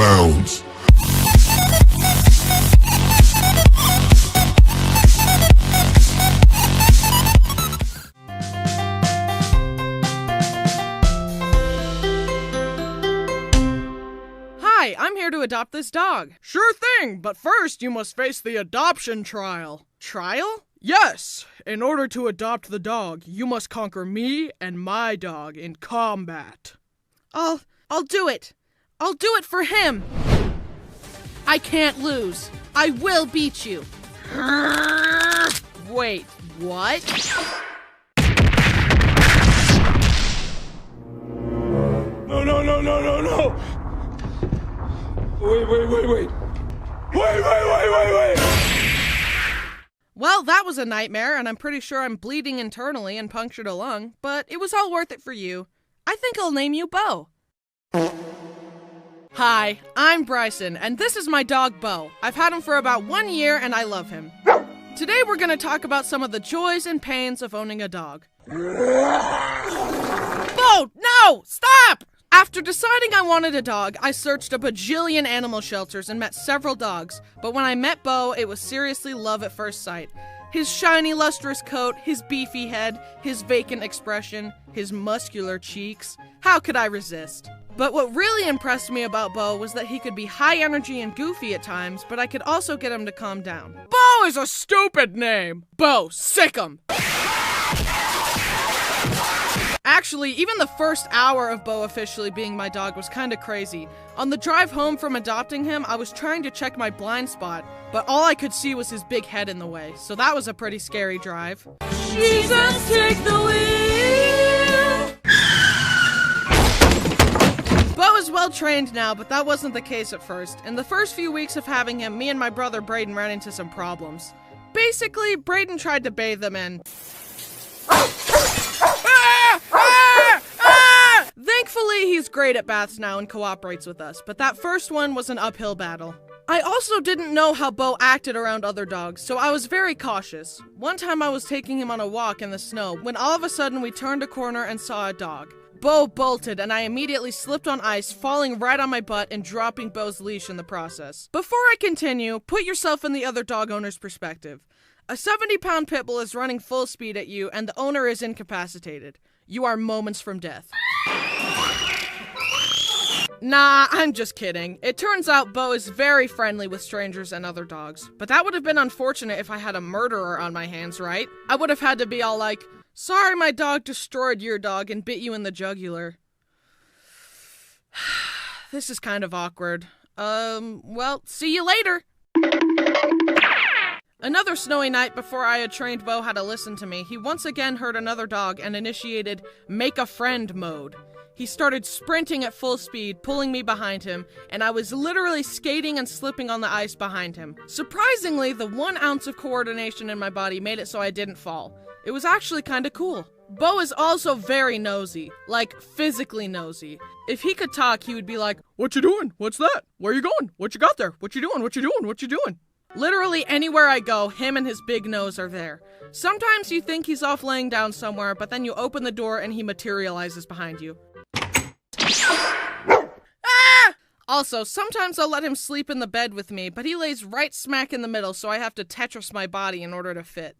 bounds. Hi, I'm here to adopt this dog. Sure thing, but first you must face the adoption trial. Trial? Yes. In order to adopt the dog, you must conquer me and my dog in combat. I'll do it. I'll do it for him. I can't lose. I will beat you. Wait, what? No. Wait. Well, that was a nightmare, and I'm pretty sure I'm bleeding internally and punctured a lung, but it was all worth it for you. I think I'll name you Bo. Hi, I'm Bryson, and this is my dog Bo. I've had him for about 1 year, and I love him. Today we're going to talk about some of the joys and pains of owning a dog. Bo, no! Stop! After deciding I wanted a dog, I searched a bajillion animal shelters and met several dogs, but when I met Bo, it was seriously love at first sight. His shiny, lustrous coat, his beefy head, his vacant expression, his muscular cheeks. How could I resist? But what really impressed me about Bo was that he could be high energy and goofy at times, but I could also get him to calm down. Bo is a stupid name! Bo, sick 'em! Actually, even the first hour of Bo officially being my dog was kinda crazy. On the drive home from adopting him, I was trying to check my blind spot, but all I could see was his big head in the way, so that was a pretty scary drive. Jesus, take the wheel! Bo is well trained now, but that wasn't the case at first. In the first few weeks of having him, me and my brother Braden ran into some problems. Basically, Braden tried to bathe him in... Thankfully, he's great at baths now and cooperates with us, but that first one was an uphill battle. I also didn't know how Bo acted around other dogs, so I was very cautious. One time I was taking him on a walk in the snow, when all of a sudden we turned a corner and saw a dog. Bo bolted, and I immediately slipped on ice, falling right on my butt and dropping Bo's leash in the process. Before I continue, put yourself in the other dog owner's perspective. A 70-pound pit bull is running full speed at you, and the owner is incapacitated. You are moments from death. Nah, I'm just kidding. It turns out Bo is very friendly with strangers and other dogs. But that would have been unfortunate if I had a murderer on my hands, right? I would have had to be all like, sorry my dog destroyed your dog and bit you in the jugular. This is kind of awkward. Well, see you later. Another snowy night before I had trained Bo how to listen to me, he once again heard another dog and initiated make a friend mode. He started sprinting at full speed, pulling me behind him, and I was literally skating and slipping on the ice behind him. Surprisingly, the 1 ounce of coordination in my body made it so I didn't fall. It was actually kinda cool. Bo is also very nosy, like physically nosy. If he could talk, he would be like, "What you doing? What's that? Where you going? What you got there? What you doing? What you doing? What you doing?" Literally anywhere I go, him and his big nose are there. Sometimes you think he's off laying down somewhere, but then you open the door and he materializes behind you. Ah! Also, sometimes I'll let him sleep in the bed with me, but he lays right smack in the middle, so I have to Tetris my body in order to fit.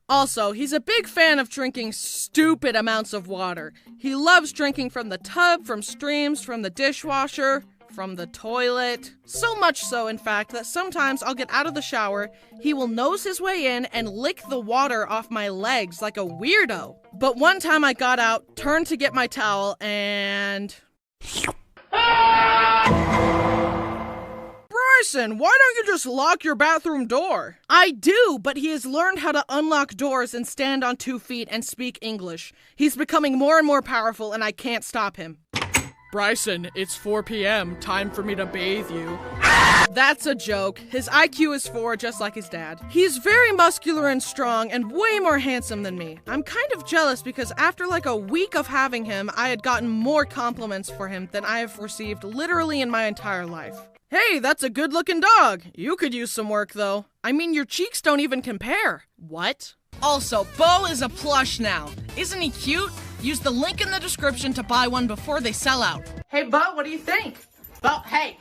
Also, he's a big fan of drinking stupid amounts of water. He loves drinking from the tub, from streams, from the dishwasher, from the toilet. So much so, in fact, that sometimes I'll get out of the shower, he will nose his way in and lick the water off my legs like a weirdo. But one time I got out, turned to get my towel, and... Bryson, why don't you just lock your bathroom door? I do, but he has learned how to unlock doors and stand on 2 feet and speak English. He's becoming more and more powerful, and I can't stop him. Bryson, it's 4 p.m. Time for me to bathe you. That's a joke. His IQ is 4, just like his dad. He's very muscular and strong and way more handsome than me. I'm kind of jealous because after like a week of having him, I had gotten more compliments for him than I have received literally in my entire life. Hey, that's a good-looking dog. You could use some work, though. I mean, your cheeks don't even compare. What? Also, Bo is a plush now. Isn't he cute? Use the link in the description to buy one before they sell out. Hey, Bo, what do you think? Bo, hey,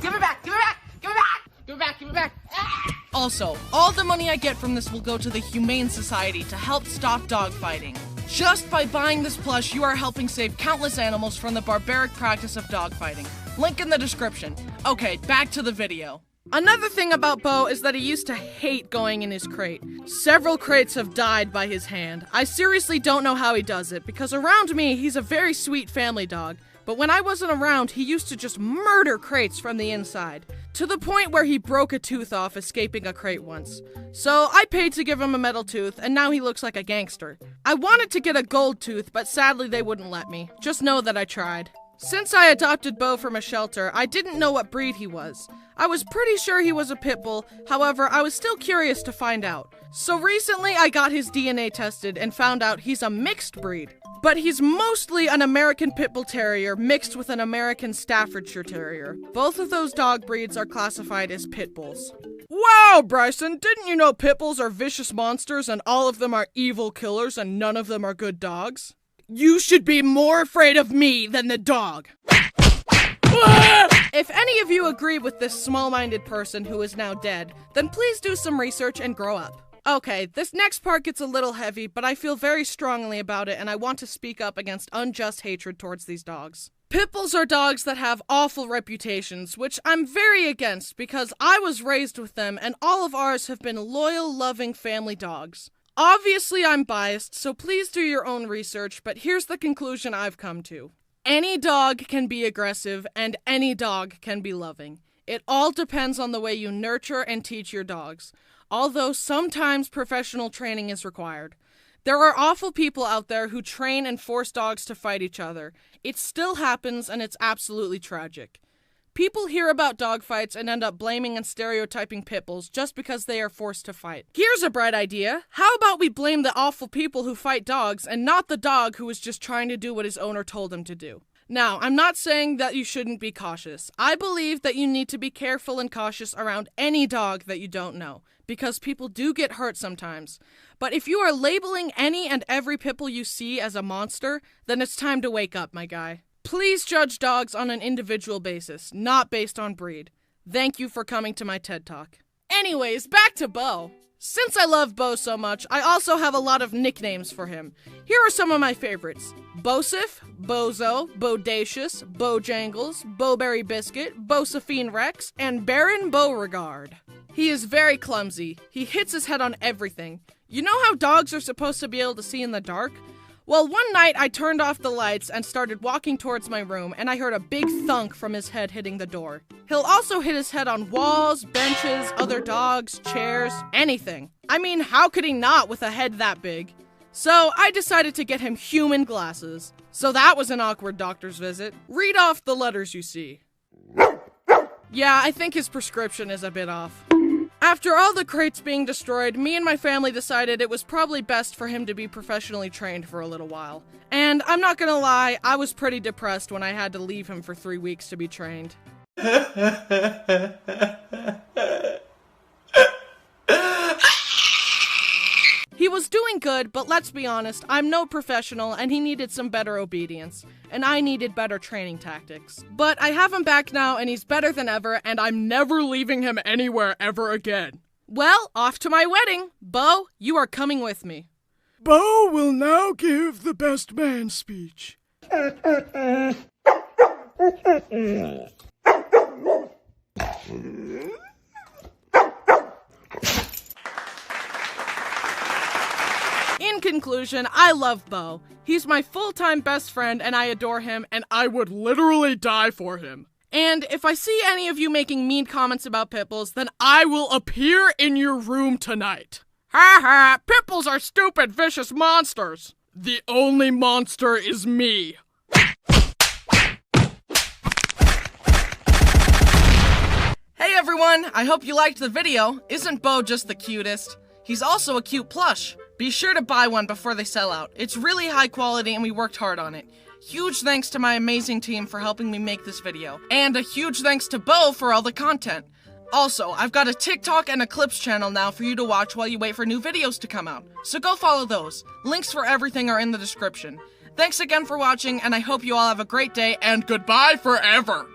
give it back, give it back, give it back, give it back, give it back. Ah! Also, all the money I get from this will go to the Humane Society to help stop dog fighting. Just by buying this plush, you are helping save countless animals from the barbaric practice of dog fighting. Link in the description. Okay, back to the video. Another thing about Bo is that he used to hate going in his crate. Several crates have died by his hand. I seriously don't know how he does it, because around me, he's a very sweet family dog. But when I wasn't around, he used to just murder crates from the inside, to the point where he broke a tooth off escaping a crate once. So I paid to give him a metal tooth, and now he looks like a gangster. I wanted to get a gold tooth, but sadly they wouldn't let me. Just know that I tried. Since I adopted Bo from a shelter, I didn't know what breed he was. I was pretty sure he was a pit bull, however, I was still curious to find out. So recently I got his DNA tested and found out he's a mixed breed. But he's mostly an American Pit Bull Terrier mixed with an American Staffordshire Terrier. Both of those dog breeds are classified as pit bulls. Wow, Bryson, didn't you know pit bulls are vicious monsters and all of them are evil killers and none of them are good dogs? You should be more afraid of me than the dog. If any of you agree with this small-minded person who is now dead, then please do some research and grow up. Okay, this next part gets a little heavy, but I feel very strongly about it and I want to speak up against unjust hatred towards these dogs. Pit bulls are dogs that have awful reputations, which I'm very against because I was raised with them and all of ours have been loyal, loving family dogs. Obviously I'm biased, so please do your own research, but here's the conclusion I've come to. Any dog can be aggressive and any dog can be loving. It all depends on the way you nurture and teach your dogs. Although sometimes professional training is required. There are awful people out there who train and force dogs to fight each other. It still happens and it's absolutely tragic. People hear about dog fights and end up blaming and stereotyping pit bulls just because they are forced to fight. Here's a bright idea. How about we blame the awful people who fight dogs and not the dog who is just trying to do what his owner told him to do? Now, I'm not saying that you shouldn't be cautious. I believe that you need to be careful and cautious around any dog that you don't know, because people do get hurt sometimes. But if you are labeling any and every pit bull you see as a monster, then it's time to wake up, my guy. Please judge dogs on an individual basis, not based on breed. Thank you for coming to my TED Talk. Anyways, back to Bo. Since I love Bo so much, I also have a lot of nicknames for him. Here are some of my favorites. Bosif, Bozo, Bodacious, Bojangles, Bowberry Biscuit, Bosephine Rex, and Baron Beauregard. He is very clumsy. He hits his head on everything. You know how dogs are supposed to be able to see in the dark? Well, one night I turned off the lights and started walking towards my room, and I heard a big thunk from his head hitting the door. He'll also hit his head on walls, benches, other dogs, chairs, anything. I mean, how could he not with a head that big? So I decided to get him human glasses. So that was an awkward doctor's visit. Read off the letters you see. Yeah, I think his prescription is a bit off. After all the crates being destroyed, me and my family decided it was probably best for him to be professionally trained for a little while. And I'm not gonna lie, I was pretty depressed when I had to leave him for 3 weeks to be trained. He was doing good, but let's be honest, I'm no professional and he needed some better obedience. And I needed better training tactics. But I have him back now and he's better than ever and I'm never leaving him anywhere ever again. Well, off to my wedding. Bo, you are coming with me. Bo will now give the best man speech. In conclusion, I love Bo. He's my full-time best friend and I adore him and I would literally die for him. And if I see any of you making mean comments about pit bulls, then I will appear in your room tonight. Ha ha, pit bulls are stupid, vicious monsters. The only monster is me. Hey everyone, I hope you liked the video. Isn't Bo just the cutest? He's also a cute plush. Be sure to buy one before they sell out. It's really high quality and we worked hard on it. Huge thanks to my amazing team for helping me make this video. And a huge thanks to Bo for all the content. Also, I've got a TikTok and a Clips channel now for you to watch while you wait for new videos to come out. So go follow those. Links for everything are in the description. Thanks again for watching, and I hope you all have a great day, and goodbye forever!